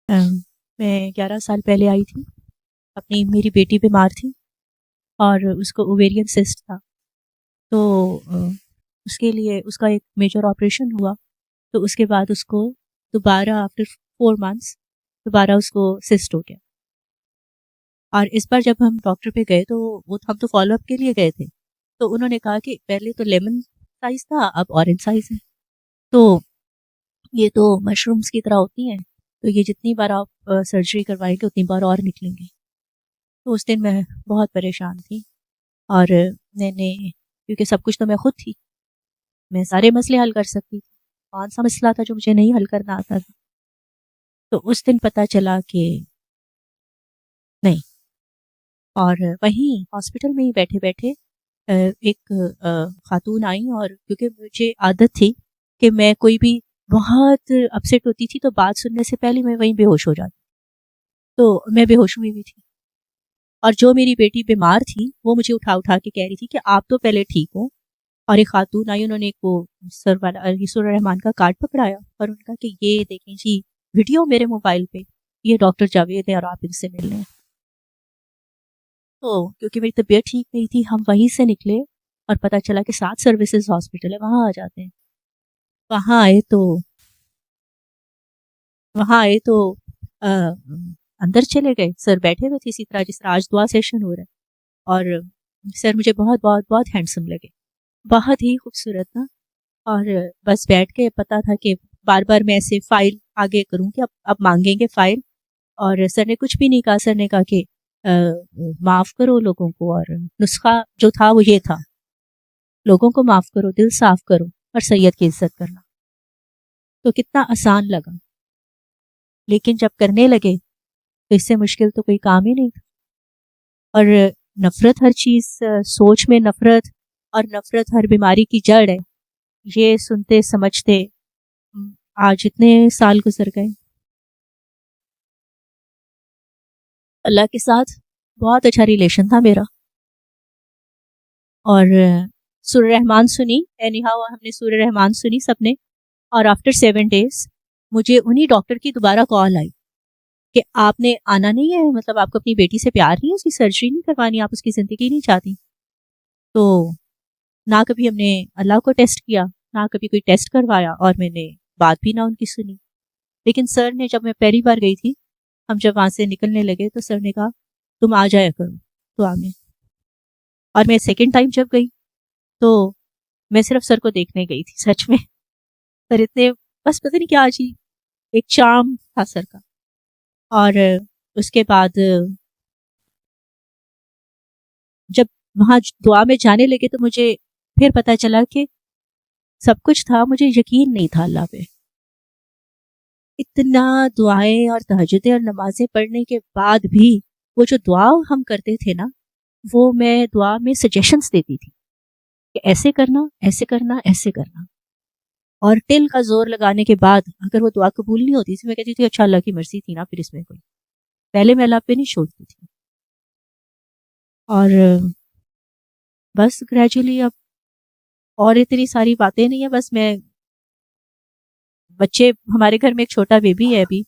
میں 11 سال پہلے آئی تھی. میری بیٹی بیمار تھی اور اس کو اوویرین سسٹ تھا. تو اس کے لیے اس کا ایک میجر آپریشن ہوا. تو اس کے بعد اس کو دوبارہ آفٹر 4 months دوبارہ اس کو سسٹ ہو گیا. اور اس بار جب ہم ڈاکٹر پہ گئے تو ہم تو فالو اپ کے لیے گئے تھے. تو انہوں نے کہا کہ پہلے تو لیمن سائز تھا، اب اورنج سائز ہے. تو یہ تو مشرومز کی طرح ہوتی ہیں، تو یہ جتنی بار آپ سرجری کروائیں گے اتنی بار اور نکلیں گے. تو اس دن میں بہت پریشان تھی، اور میں نے کیونکہ سب کچھ تو میں خود تھی، میں سارے مسئلے حل کر سکتی تھی. کون سا مسئلہ تھا جو مجھے نہیں حل کرنا آتا تھا؟ تو اس دن پتہ چلا کہ نہیں. اور وہیں ہاسپٹل میں ہی بیٹھے بیٹھے ایک خاتون آئیں، اور کیونکہ مجھے عادت تھی کہ میں کوئی بھی بہت اپسیٹ ہوتی تھی تو بات سننے سے پہلے میں وہیں بے ہوش ہو جاتی. تو میں بے ہوش ہوئی ہوئی تھی، اور جو میری بیٹی بیمار تھی وہ مجھے اٹھا اٹھا کے کہہ رہی تھی کہ آپ تو پہلے ٹھیک ہو. اور ایک خاتون آئی، انہوں نے ایک وہ سورہ رحمان کا کارڈ پکڑایا اور ان کا کہ یہ دیکھیں جی ویڈیو میرے موبائل پہ، یہ ڈاکٹر جاوید ہے اور آپ ان سے مل لیں. تو کیونکہ میری طبیعت ٹھیک نہیں تھی، ہم وہیں سے نکلے اور پتہ چلا کہ 7 سروسز ہاسپٹل ہے، وہاں آ جاتے ہیں. وہاں آئے تو اندر چلے گئے. سر بیٹھے ہوئے تھے اسی طرح جس طرح آج دعا سیشن ہو رہا ہے، اور سر مجھے بہت بہت بہت ہینڈسم لگے، بہت ہی خوبصورت تھا. اور بس بیٹھ کے پتا تھا کہ بار بار میں ایسے فائل آگے کروں کہ اب مانگیں گے فائل. اور سر نے کچھ بھی نہیں کہا. سر نے کہا کہ معاف کرو لوگوں کو، اور نسخہ جو تھا وہ یہ تھا، لوگوں کو معاف کرو، دل صاف کرو، اور سید کی عزت کرنا. تو کتنا آسان لگا، لیکن جب کرنے لگے تو اس سے مشکل تو کوئی کام ہی نہیں تھا. اور نفرت ہر چیز، سوچ میں نفرت، اور نفرت ہر بیماری کی جڑ ہے، یہ سنتے سمجھتے آج اتنے سال گزر گئے. اللہ کے ساتھ بہت اچھا ریلیشن تھا میرا. اور سورہ رحمان سنی، ہم نے سورہ رحمان سنی سب نے. اور آفٹر 7 days مجھے انہی ڈاکٹر کی دوبارہ کال آئی کہ آپ نے آنا نہیں ہے، مطلب آپ کو اپنی بیٹی سے پیار نہیں ہے، اس کی سرجری نہیں کروانی، آپ اس کی زندگی نہیں چاہتی. تو نہ کبھی ہم نے اللہ کو ٹیسٹ کیا، نہ کبھی کوئی ٹیسٹ کروایا، اور میں نے بات بھی نہ ان کی سنی. لیکن سر نے، جب میں پہلی بار گئی تھی، ہم جب وہاں سے نکلنے لگے تو سر نے کہا تم آ جایا کرو دعا میں. اور میں سیکنڈ ٹائم جب گئی تو میں صرف سر کو دیکھنے گئی تھی. سچ میں سر اتنے، بس پتہ نہیں کیا جی ایک چارم تھا سر کا. اور اس کے بعد جب وہاں دعا میں جانے لگے تو مجھے پھر پتہ چلا کہ سب کچھ تھا، مجھے یقین نہیں تھا اللہ پہ. اتنا دعائیں اور تہجدیں اور نمازیں پڑھنے کے بعد بھی وہ جو دعا ہم کرتے تھے نا، وہ میں دعا میں سجیشنز دیتی تھی کہ ایسے کرنا، ایسے کرنا، ایسے کرنا. اور ٹل کا زور لگانے کے بعد اگر وہ دعا قبول نہیں ہوتی تھی، میں کہتی تھی اچھا اللہ کی مرضی تھی نا، پھر اس میں کوئی، پہلے میں اللہ پہ نہیں چھوڑتی تھی. اور بس گریجولی اب اور اتنی ساری باتیں نہیں ہیں. بس میں بچے، ہمارے گھر میں ایک چھوٹا بیبی ہے ابھی،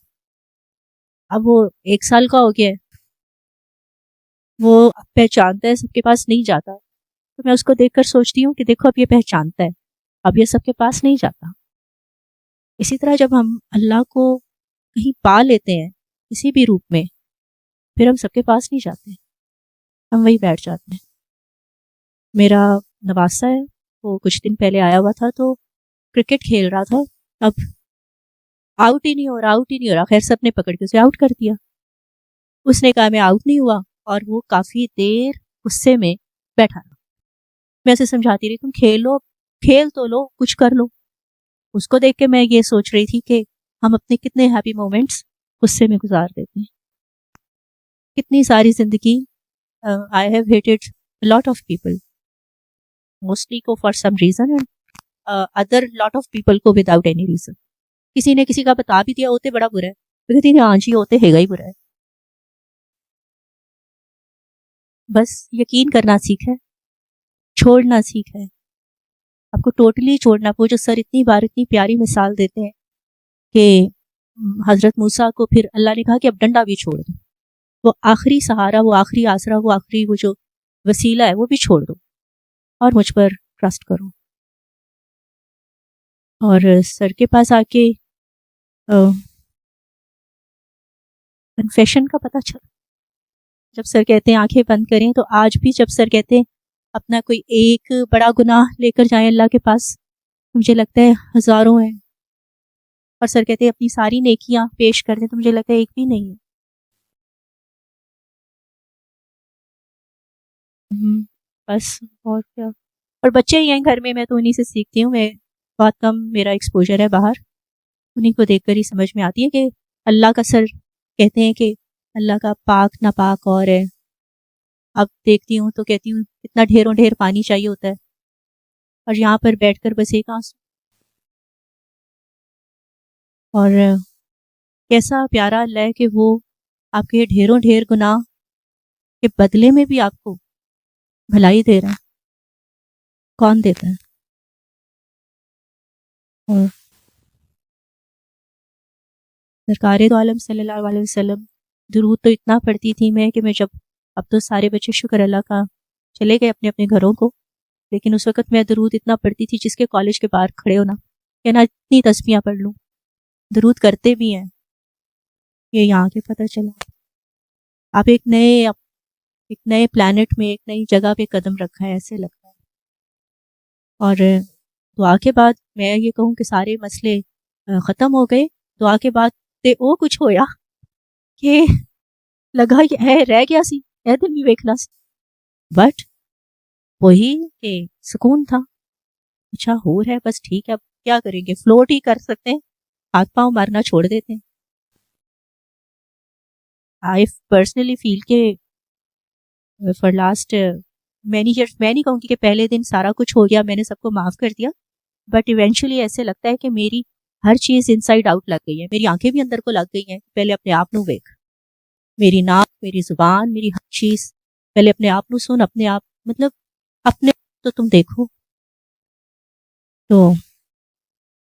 اب وہ 1 سال کا ہو گیا ہے. وہ پہچانتا ہے، سب کے پاس نہیں جاتا. تو میں اس کو دیکھ کر سوچتی ہوں کہ دیکھو اب یہ پہچانتا ہے، اب یہ سب کے پاس نہیں جاتا. اسی طرح جب ہم اللہ کو کہیں پا لیتے ہیں کسی بھی روپ میں، پھر ہم سب کے پاس نہیں جاتے، ہم وہی بیٹھ جاتے ہیں. میرا نواسا ہے، وہ کچھ دن پہلے آیا ہوا تھا تو کرکٹ کھیل رہا تھا. اب آؤٹ ہی نہیں ہو رہا. خیر سب نے پکڑ کے اسے آؤٹ کر دیا. اس نے کہا میں آؤٹ نہیں ہوا، اور وہ کافی دیر غصے میں بیٹھا رہا. میں اسے سمجھاتی رہی تم کھیل تو لو، کچھ کر لو. اس کو دیکھ کے میں یہ سوچ رہی تھی کہ ہم اپنے کتنے ہیپی مومنٹس غصے میں گزار دیتے ہیں. کتنی ساری زندگی I have hated lot of people, mostly کو for some reason, and other lot of people کو وداؤٹ اینی ریزن. کسی نے کسی کا بتا بھی دیا ہوتے بڑا برا ہے، تو کہتی ہاں جی ہوتے ہے گا ہی برا ہے. بس یقین کرنا سیکھے، چھوڑنا سیکھے. آپ کو ٹوٹلی چھوڑنا. وہ جو سر اتنی بار اتنی پیاری مثال دیتے ہیں کہ حضرت موسیٰ کو پھر اللہ نے کہا کہ اب ڈنڈا بھی چھوڑ دو، وہ آخری سہارا، وہ آخری آسرا، وہ آخری وہ جو وسیلہ ہے وہ بھی چھوڑ دو اور مجھ پر ٹرسٹ کرو۔ اور سر کے پاس آ کے کنفیشن کا پتہ چلا، جب سر کہتے ہیں آنکھیں بند کریں، تو آج بھی جب سر کہتے ہیں اپنا کوئی ایک بڑا گناہ لے کر جائیں اللہ کے پاس، مجھے لگتا ہے ہزاروں ہیں، اور سر کہتے ہیں اپنی ساری نیکیاں پیش کر دیں، تو مجھے لگتا ہے ایک بھی نہیں ہے۔ بس اور کیا، اور بچے ہی ہیں گھر میں تو انہی سے سیکھتی ہوں میں، بہت کم میرا ایکسپوجر ہے باہر، انہی کو دیکھ کر ہی سمجھ میں آتی ہے کہ اللہ کا سر کہتے ہیں کہ اللہ کا پاک ناپاک اور ہے۔ اب دیکھتی ہوں تو کہتی ہوں کتنا ڈھیروں ڈھیر پانی چاہیے ہوتا ہے، اور یہاں پر بیٹھ کر بس ایک آنسو، اور کیسا پیارا اللہ ہے کہ وہ آپ کے ڈھیروں ڈھیر گناہ کے بدلے میں بھی آپ کو بھلائی دے رہا ہے۔ کون دیتا ہے؟ اور سرکار دو عالم صلی اللہ علیہ وسلم درود تو اتنا پڑھتی تھی میں کہ میں جب، اب تو سارے بچے شکر اللہ کا چلے گئے اپنے اپنے گھروں کو، لیکن اس وقت میں درود اتنا پڑھتی تھی جس کے کالج کے باہر کھڑے ہونا کہنا اتنی تسبیحاں پڑھ لوں، درود کرتے بھی ہیں۔ یہ یہاں کے پتہ چلا آپ ایک نئے پلانٹ میں، ایک نئی جگہ پہ قدم رکھا ہے ایسے لگتا ہے۔ اور دعا کے بعد میں یہ کہوں کہ سارے مسئلے ختم ہو گئے، دعا کے بعد تے او کچھ ہویا کہ لگا یہ ہے رہ گیا سی اے دن بھی ویکھنا سی، بٹ وہی کہ سکون تھا، اچھا ہو رہا ہے، بس ٹھیک ہے، اب کیا کریں گے، فلوٹ ہی کر سکتے ہیں، ہاتھ پاؤں مارنا چھوڑ دیتے ہیں۔ آئی پرسنلی فیل کہ فار لاسٹ مینی ایئرس، میں نہیں کہوں گی کہ پہلے دن سارا کچھ ہو گیا، میں نے سب کو معاف کر دیا، بٹ ایونچولی ایسے لگتا ہے کہ میری ہر چیز انسائڈ آؤٹ لگ گئی ہے، میری آنکھیں بھی اندر کو لگ گئی ہیں، پہلے اپنے آپ نو ویکھ، میری ناک، میری زبان، میری ہر چیز، پہلے اپنے آپ نو سن، اپنے آپ مطلب اپنے تو تم دیکھو، تو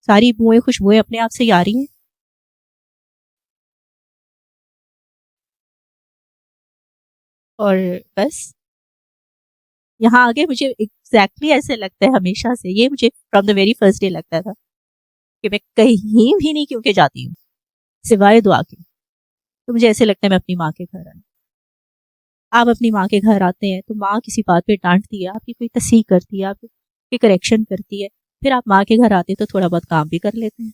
ساری بوئیں خوشبوئیں اپنے آپ سے ہی آ رہی ہیں۔ اور بس یہاں آگے مجھے ایگزیکٹلی ایسے لگتا ہے ہمیشہ سے، یہ مجھے from the very first day لگتا تھا کہ میں کہیں بھی نہیں کیوں کہ جاتی ہوں سوائے دعا کے، تو مجھے ایسے لگتا ہے میں اپنی ماں کے گھر آئی۔ آپ اپنی ماں کے گھر آتے ہیں تو ماں کسی بات پہ ڈانٹتی ہے، آپ کی کوئی تصحیح کرتی ہے، آپ کی کریکشن کرتی ہے، پھر آپ ماں کے گھر آتے تو تھوڑا بہت کام بھی کر لیتے ہیں۔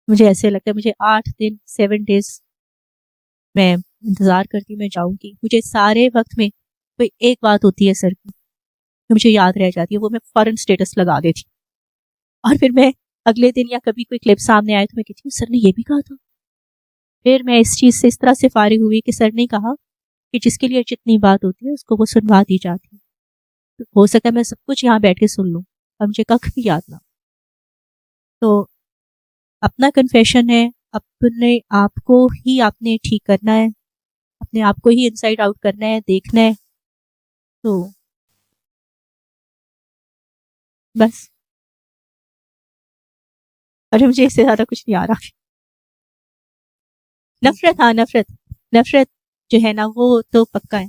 مجھے ایسے لگتا ہے مجھے 8 دن 7 days میں انتظار کرتی میں جاؤں گی، مجھے سارے وقت میں کوئی ایک بات ہوتی ہے سر کی جو مجھے یاد رہ جاتی ہے، وہ میں فوراً سٹیٹس لگا دیتی، اور پھر میں اگلے دن یا کبھی کوئی کلپ سامنے آئے تو میں کہتی ہوں سر نے یہ بھی کہا تھا۔ پھر میں اس چیز سے اس طرح سے فارغ ہوئی کہ سر نے کہا کہ جس کے لیے جتنی بات ہوتی ہے اس کو وہ سنوا دی جاتی ہے، ہو سکتا ہے میں سب کچھ یہاں بیٹھ کے سن لوں اور مجھے کخ بھی یاد نہ۔ تو اپنا کنفیشن ہے، اپنے آپ کو ہی آپ نے ٹھیک کرنا ہے، اپنے آپ کو ہی انسائڈ آؤٹ کرنا ہے، دیکھنا ہے، تو بس۔ ارے مجھے اس سے زیادہ کچھ نہیں آ رہا۔ نفرت، ہاں نفرت جو ہے نا وہ تو پکا ہے،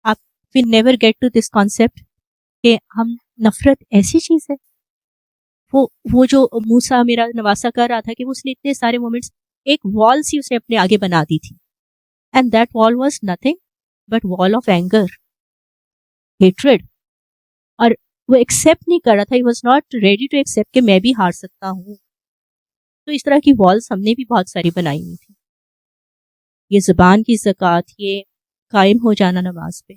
آپ we never get to this concept کہ ہم نفرت ایسی چیز ہے۔ وہ جو موسیٰ میرا نواسا کر رہا تھا کہ اس نے اتنے سارے مومنٹس، ایک وال سی اس نے اپنے آگے بنا دی تھی، and that wall was nothing but wall of anger, hatred, اور وہ ایکسیپٹ نہیں کر رہا تھا، he was not ready to accept کہ میں بھی ہار سکتا ہوں۔ تو اس طرح کی والس ہم نے بھی بہت ساری بنائی ہوئی تھی۔ یہ زبان کی زکوٰۃ، یہ قائم ہو جانا نماز پہ،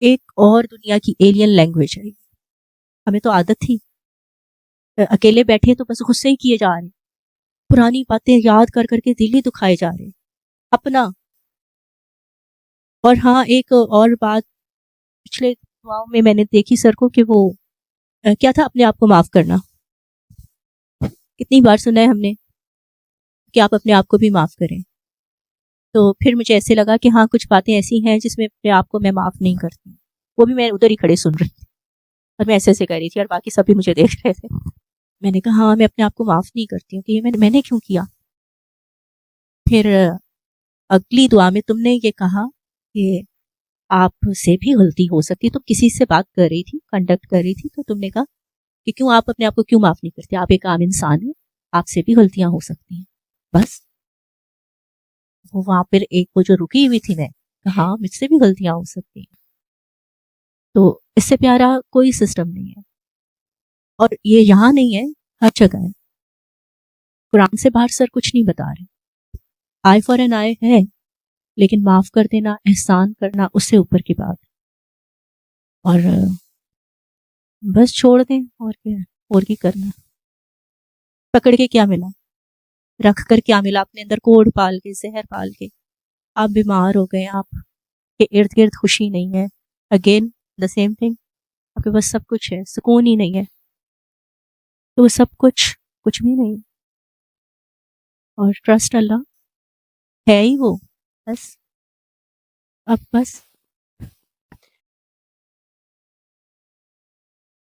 ایک اور دنیا کی ایلین لینگویج ہے، ہمیں تو عادت تھی اکیلے بیٹھے تو بس غصے ہی کیے جا رہے، پرانی باتیں یاد کر کر کے دل ہی دکھائے جا رہے اپنا۔ اور ہاں ایک اور بات پچھلے دعاؤں میں نے دیکھی سر کو کہ وہ کیا تھا، اپنے آپ کو معاف کرنا۔ کتنی بار سنا ہے ہم نے کہ آپ اپنے آپ کو بھی معاف کریں، تو پھر مجھے ایسے لگا کہ ہاں کچھ باتیں ایسی ہیں جس میں اپنے آپ کو میں معاف نہیں کرتی، وہ بھی میں ادھر ہی کھڑے سن رہی تھی اور میں ایسے کر رہی تھی اور باقی سب بھی مجھے دیکھ رہے تھے۔ میں نے کہا ہاں میں اپنے آپ کو معاف نہیں کرتی ہوں کہ یہ میں نے کیوں کیا. پھر اگلی دعا میں تم نے یہ کہا کہ آپ سے بھی غلطی ہو سکتی ہے. تو کسی سے بات کر رہی تھی, کنڈکٹ کر رہی تھی, تو تم نے کہا کہ کیوں آپ اپنے آپ کو کیوں معاف نہیں کرتے, آپ ایک عام انسان ہیں, آپ سے بھی غلطیاں ہو سکتی ہیں. بس وہ وہاں پھر ایک وہ جو رکی ہوئی تھی, میں کہا ہاں مجھ سے بھی غلطیاں ہو سکتی ہیں. تو اس سے پیارا کوئی سسٹم نہیں ہے, اور یہ یہاں نہیں ہے, ہر جگہ ہے. قرآن سے باہر سر کچھ نہیں بتا رہے. آئی فار این آئی ہے, لیکن معاف کر دینا, احسان کرنا, اس سے اوپر کی بات. اور بس چھوڑ دیں, اور کیا, اور کی کرنا. پکڑ کے کیا ملا, رکھ کر کیا ملا, اپنے اندر کوڑ پال کے, زہر پال کے آپ بیمار ہو گئے, آپ کے ارد گرد خوشی نہیں ہے, اگین دا سیم تھنگ, آپ کے پاس سب کچھ ہے, سکون ہی نہیں ہے. تو وہ سب کچھ بھی نہیں. اور ٹرسٹ اللہ ہے ہی وہ, بس اب بس